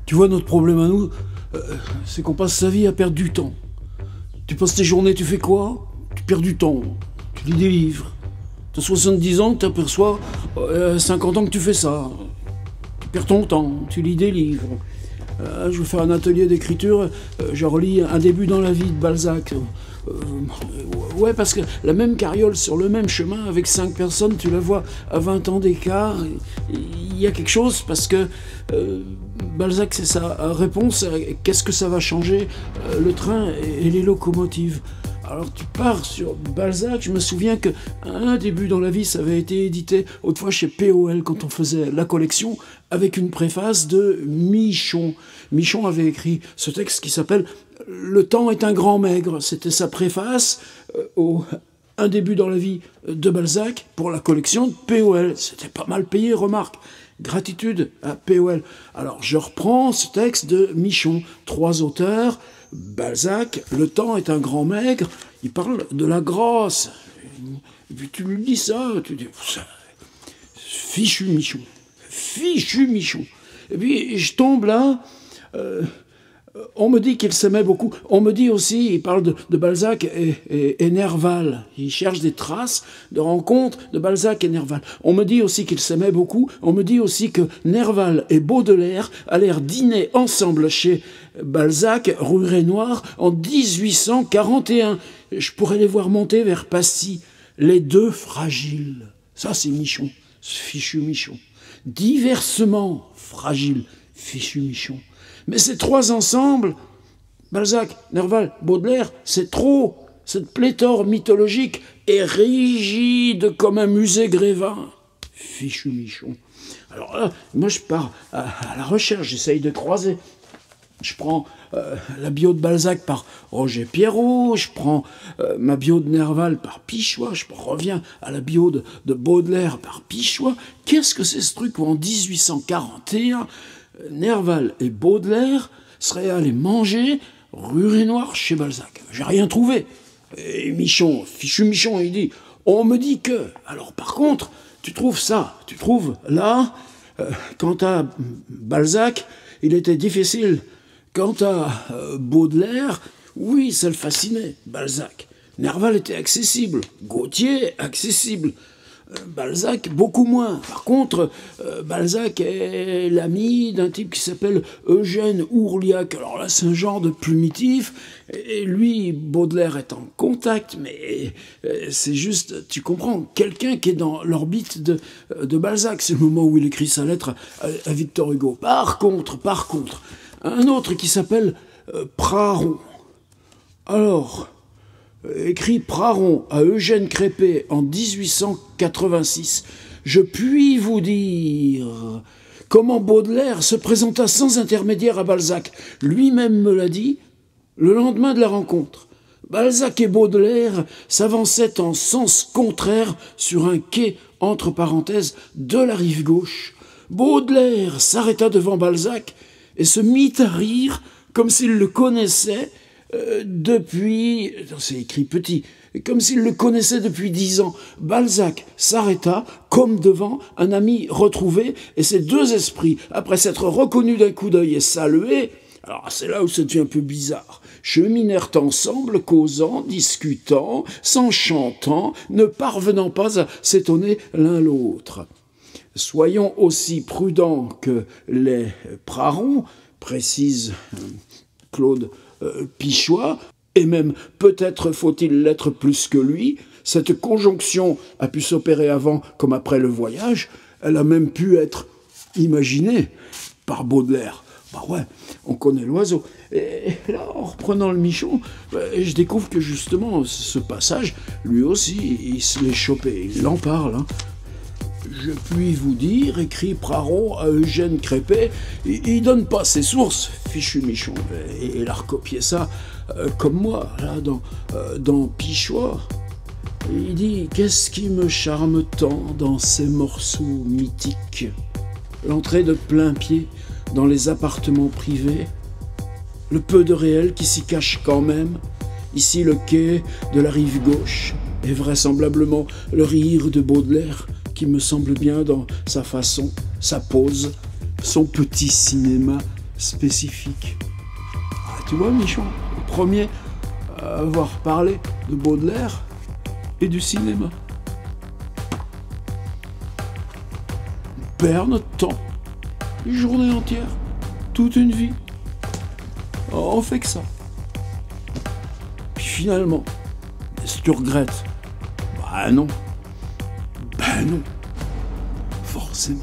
Tu vois, notre problème à nous, c'est qu'on passe sa vie à perdre du temps. Tu passes tes journées, tu fais quoi? Tu perds du temps. Tu lis des livres. T'as 70 ans, tu t'aperçois, 50 ans que tu fais ça. Tu perds ton temps, tu lis des livres. Je veux faire un atelier d'écriture, je relis Un début dans la vie de Balzac. Ouais, parce que la même carriole sur le même chemin avec 5 personnes, tu la vois à 20 ans d'écart. Il y a quelque chose parce que Balzac, c'est sa réponse. Qu'est-ce que ça va changer le train et les locomotives? Alors tu pars sur Balzac, je me souviens que Un début dans la vie, ça avait été édité autrefois chez POL quand on faisait la collection, avec une préface de Michon. Michon avait écrit ce texte qui s'appelle « Le temps est un grand maigre ». C'était sa préface au Un début dans la vie de Balzac pour la collection de POL. C'était pas mal payé, remarque. Gratitude à POL. Alors je reprends ce texte de Michon, 3 auteurs. Balzac, le temps est un grand maigre, il parle de la grosse. Et puis tu lui dis ça, tu dis, fichu Michon, fichu Michon. Et puis je tombe là, on me dit qu'il s'aimait beaucoup. On me dit aussi, il parle de Balzac et Nerval. Il cherche des traces de rencontres de Balzac et Nerval. On me dit aussi qu'il s'aimait beaucoup. On me dit aussi que Nerval et Baudelaire allèrent dîner ensemble chez Balzac, rue Rainoir, en 1841. Je pourrais les voir monter vers Passy. Les deux fragiles. Ça, c'est Michon, ce fichu Michon. Diversement fragiles, fichu Michon. Mais ces 3 ensemble, Balzac, Nerval, Baudelaire, c'est trop. Cette pléthore mythologique est rigide comme un musée Grévin. Fichu Michon. Alors là, moi je pars à la recherche, j'essaye de croiser. Je prends la bio de Balzac par Roger Pierrot, je prends ma bio de Nerval par Pichois, je reviens à la bio de Baudelaire par Pichois. Qu'est-ce que c'est ce truc où en 1841, Nerval et Baudelaire seraient allés manger rue Rainoir chez Balzac? J'ai rien trouvé. Et Michon, fichu Michon, il dit « On me dit que... » Alors par contre, tu trouves ça, tu trouves là, quant à Balzac, il était difficile. Quant à Baudelaire, oui, ça le fascinait, Balzac. Nerval était accessible, Gautier accessible, Balzac beaucoup moins. Par contre, Balzac est l'ami d'un type qui s'appelle Eugène Ourliac. Alors là, c'est un genre de plumitif. Et lui, Baudelaire est en contact, mais c'est juste, tu comprends, quelqu'un qui est dans l'orbite de Balzac. C'est le moment où il écrit sa lettre à Victor Hugo. Par contre, un autre qui s'appelle Praron. Alors, écrit Praron à Eugène Crépé en 1886. Je puis vous dire comment Baudelaire se présenta sans intermédiaire à Balzac. Lui-même me l'a dit le lendemain de la rencontre. Balzac et Baudelaire s'avançaient en sens contraire sur un quai, entre parenthèses, de la rive gauche. Baudelaire s'arrêta devant Balzac et se mit à rire comme s'il le connaissait depuis... C'est écrit petit. Comme s'il le connaissait depuis 10 ans. Balzac s'arrêta comme devant un ami retrouvé et ces deux esprits, après s'être reconnus d'un coup d'œil et salués, alors c'est là où ça devient un peu bizarre, cheminèrent ensemble, causant, discutant, s'enchantant, ne parvenant pas à s'étonner l'un l'autre. Soyons aussi prudents que les Praron, précise Claude Pichois, et même peut-être faut-il l'être plus que lui. Cette conjonction a pu s'opérer avant comme après le voyage, elle a même pu être imaginée par Baudelaire. Bah ouais, on connaît l'oiseau. Et là, en reprenant le Michon, je découvre que justement, ce passage, lui aussi, il se l'est chopé, il en parle, hein. Je puis vous dire, écrit Praron à Eugène Crépé, il donne pas ses sources, fichu Michon. Et il a recopié ça comme moi, là, dans Pichois. Il dit « Qu'est-ce qui me charme tant dans ces morceaux mythiques ?» L'entrée de plein pied dans les appartements privés, le peu de réel qui s'y cache quand même, ici le quai de la rive gauche, et vraisemblablement le rire de Baudelaire, qui me semble bien dans sa façon, sa pose, son petit cinéma spécifique. Ah, tu vois, Michon, le premier à avoir parlé de Baudelaire et du cinéma. On perd notre temps, une journée entière, toute une vie. On fait que ça. Puis finalement, est-ce que tu regrettes? Bah non. Ben non. Forcément.